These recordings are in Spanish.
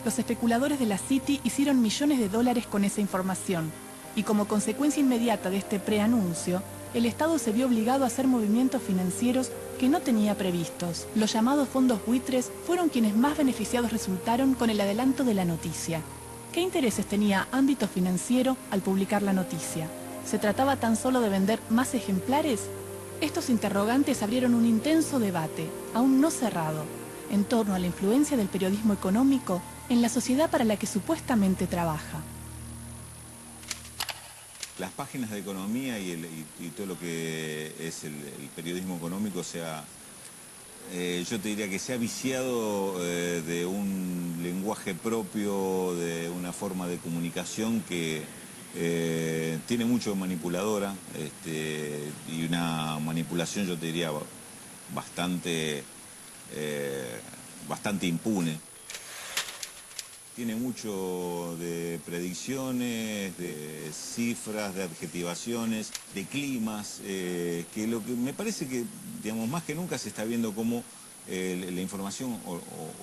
Los especuladores de la City hicieron millones de dólares con esa información, y como consecuencia inmediata de este preanuncio, el Estado se vio obligado a hacer movimientos financieros que no tenía previstos. Los llamados fondos buitres fueron quienes más beneficiados resultaron con el adelanto de la noticia. ¿Qué intereses tenía Ámbito Financiero al publicar la noticia? ¿Se trataba tan solo de vender más ejemplares? Estos interrogantes abrieron un intenso debate, aún no cerrado, en torno a la influencia del periodismo económico en la sociedad para la que supuestamente trabaja. Las páginas de economía y todo lo que es el periodismo económico yo te diría que se ha viciado de un lenguaje propio, de una forma de comunicación que tiene mucho manipuladora y una manipulación, yo te diría, bastante impune. Tiene mucho de predicciones, de cifras, de adjetivaciones, de climas, que lo que me parece que, digamos, más que nunca se está viendo cómo la información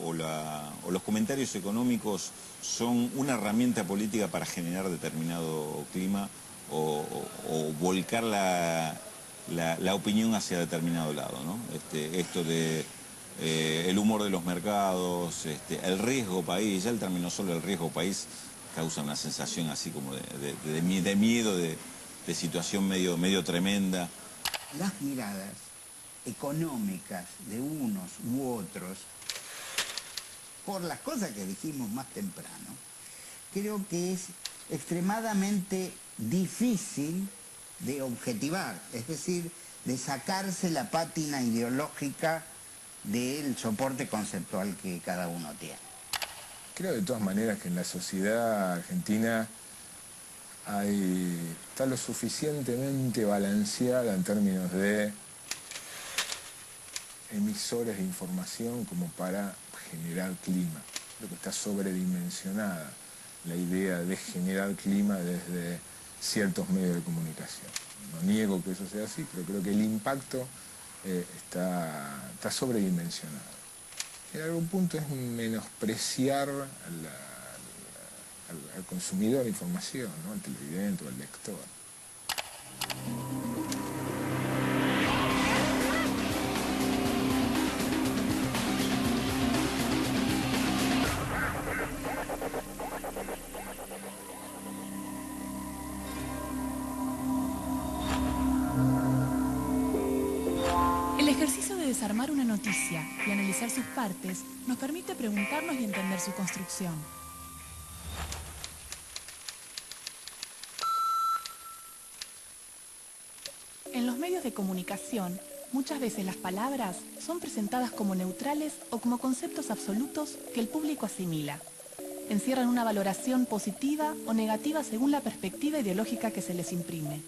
o los comentarios económicos son una herramienta política para generar determinado clima o volcar la opinión hacia determinado lado, ¿no? Esto de el humor de los mercados, el riesgo país, ya el término solo el riesgo país causa una sensación así como de miedo, de situación medio tremenda. Las miradas económicas de unos u otros, por las cosas que dijimos más temprano, creo que es extremadamente difícil de objetivar, es decir, de sacarse la pátina ideológica del soporte conceptual que cada uno tiene. Creo de todas maneras que en la sociedad argentina está lo suficientemente balanceada en términos de emisores de información como para generar clima. Creo que está sobredimensionada la idea de generar clima desde ciertos medios de comunicación. No niego que eso sea así, pero creo que el impacto está sobredimensionado. En algún punto es menospreciar al consumidor de información, ¿no? Al televidente o al lector. El ejercicio de desarmar una noticia y analizar sus partes nos permite preguntarnos y entender su construcción. En los medios de comunicación, muchas veces las palabras son presentadas como neutrales o como conceptos absolutos que el público asimila. Encierran una valoración positiva o negativa según la perspectiva ideológica que se les imprime.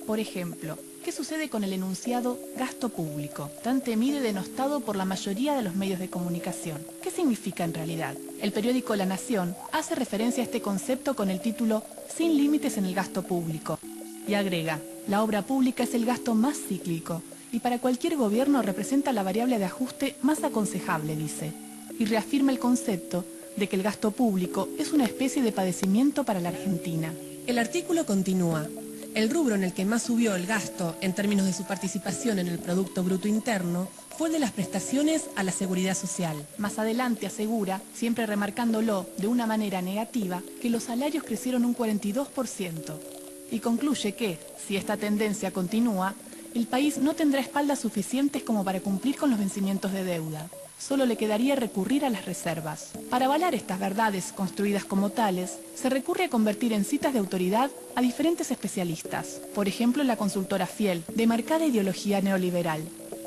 Por ejemplo, ¿qué sucede con el enunciado gasto público, tan temido y denostado por la mayoría de los medios de comunicación? ¿Qué significa en realidad? El periódico La Nación hace referencia a este concepto con el título Sin límites en el gasto público y agrega: la obra pública es el gasto más cíclico y para cualquier gobierno representa la variable de ajuste más aconsejable, dice, y reafirma el concepto de que el gasto público es una especie de padecimiento para la Argentina. El artículo continúa. El rubro en el que más subió el gasto en términos de su participación en el Producto Bruto Interno fue el de las prestaciones a la seguridad social. Más adelante asegura, siempre remarcándolo de una manera negativa, que los salarios crecieron un 42%. Y concluye que, si esta tendencia continúa, el país no tendrá espaldas suficientes como para cumplir con los vencimientos de deuda. Solo le quedaría recurrir a las reservas. Para avalar estas verdades construidas como tales, se recurre a convertir en citas de autoridad a diferentes especialistas. Por ejemplo, la consultora Fiel, de marcada ideología neoliberal.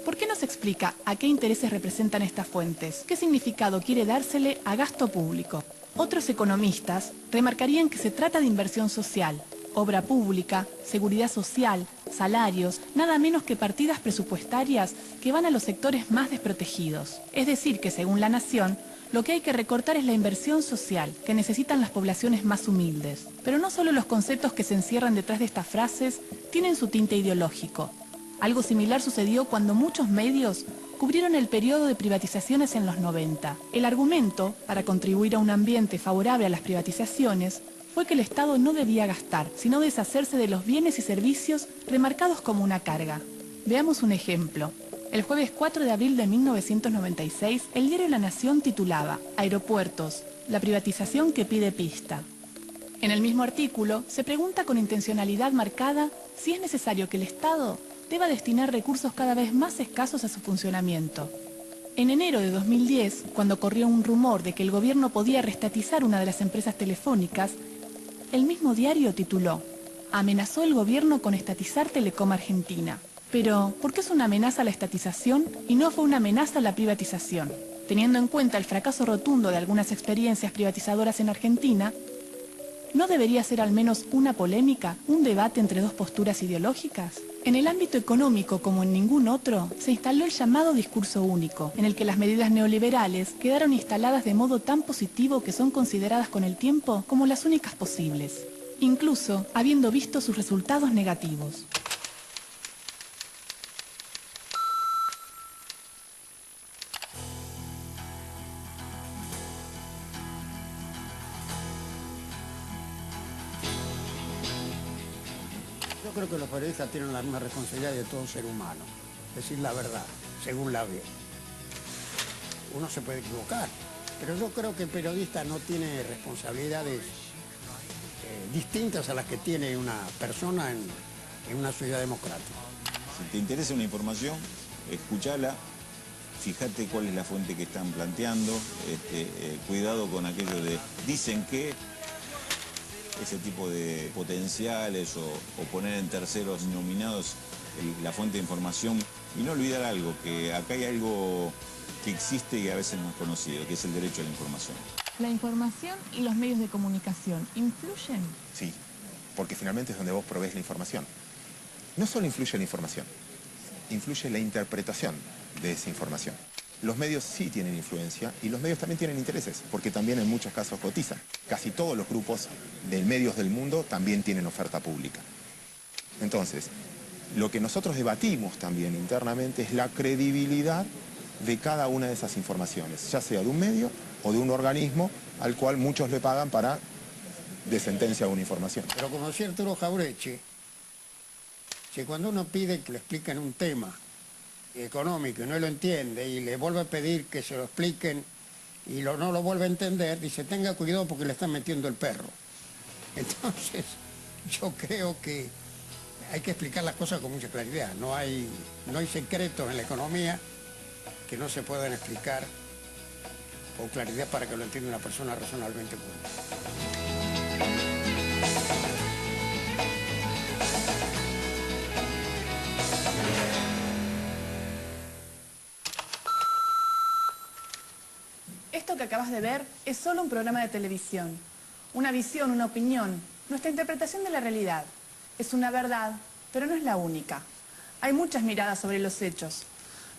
¿Por qué no se explica a qué intereses representan estas fuentes? ¿Qué significado quiere dársele a gasto público? Otros economistas remarcarían que se trata de inversión social, obra pública, seguridad social, salarios, nada menos que partidas presupuestarias que van a los sectores más desprotegidos. Es decir, que según La Nación, lo que hay que recortar es la inversión social que necesitan las poblaciones más humildes. Pero no solo los conceptos que se encierran detrás de estas frases tienen su tinte ideológico. Algo similar sucedió cuando muchos medios cubrieron el periodo de privatizaciones en los 90. El argumento, para contribuir a un ambiente favorable a las privatizaciones, fue que el Estado no debía gastar, sino deshacerse de los bienes y servicios remarcados como una carga. Veamos un ejemplo. El jueves 4 de abril de 1996, el diario La Nación titulaba Aeropuertos, la privatización que pide pista. En el mismo artículo, se pregunta con intencionalidad marcada si es necesario que el Estado deba destinar recursos cada vez más escasos a su funcionamiento. En enero de 2010, cuando corrió un rumor de que el gobierno podía reestatizar una de las empresas telefónicas, el mismo diario tituló Amenazó el gobierno con estatizar Telecom Argentina. Pero, ¿por qué es una amenaza a la estatización y no fue una amenaza a la privatización? Teniendo en cuenta el fracaso rotundo de algunas experiencias privatizadoras en Argentina, ¿no debería ser al menos una polémica, un debate entre dos posturas ideológicas? En el ámbito económico, como en ningún otro, se instaló el llamado discurso único, en el que las medidas neoliberales quedaron instaladas de modo tan positivo que son consideradas con el tiempo como las únicas posibles, incluso habiendo visto sus resultados negativos. Yo creo que los periodistas tienen la misma responsabilidad de todo ser humano, decir la verdad, según la ve. Uno se puede equivocar, pero yo creo que el periodista no tiene responsabilidades distintas a las que tiene una persona en una sociedad democrática. Si te interesa una información, escúchala, fíjate cuál es la fuente que están planteando, cuidado con aquello de dicen que ese tipo de potenciales o poner en terceros nominados la fuente de información y no olvidar algo, que acá hay algo que existe y a veces no es conocido, que es el derecho a la información. ¿La información y los medios de comunicación influyen? Sí, porque finalmente es donde vos provees la información. No solo influye la información, influye la interpretación de esa información. Los medios sí tienen influencia y los medios también tienen intereses, porque también en muchos casos cotizan. Casi todos los grupos de medios del mundo también tienen oferta pública. Entonces, lo que nosotros debatimos también internamente es la credibilidad de cada una de esas informaciones, ya sea de un medio o de un organismo al cual muchos le pagan para de sentencia una información. Pero como decía Arturo Jauretche, que cuando uno pide que le expliquen un tema económico y no lo entiende y le vuelve a pedir que se lo expliquen y no lo vuelve a entender, dice tenga cuidado porque le están metiendo el perro. Entonces yo creo que hay que explicar las cosas con mucha claridad. No hay secretos en la economía que no se puedan explicar con claridad para que lo entienda una persona razonablemente culta. Esto que acabas de ver es solo un programa de televisión, una visión, una opinión, nuestra interpretación de la realidad. Es una verdad, pero no es la única. Hay muchas miradas sobre los hechos.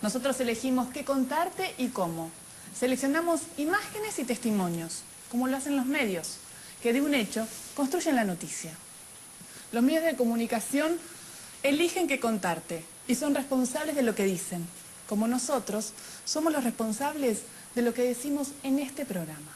Nosotros elegimos qué contarte y cómo. Seleccionamos imágenes y testimonios, como lo hacen los medios, que de un hecho construyen la noticia. Los medios de comunicación eligen qué contarte y son responsables de lo que dicen, como nosotros somos los responsables de lo que decimos en este programa.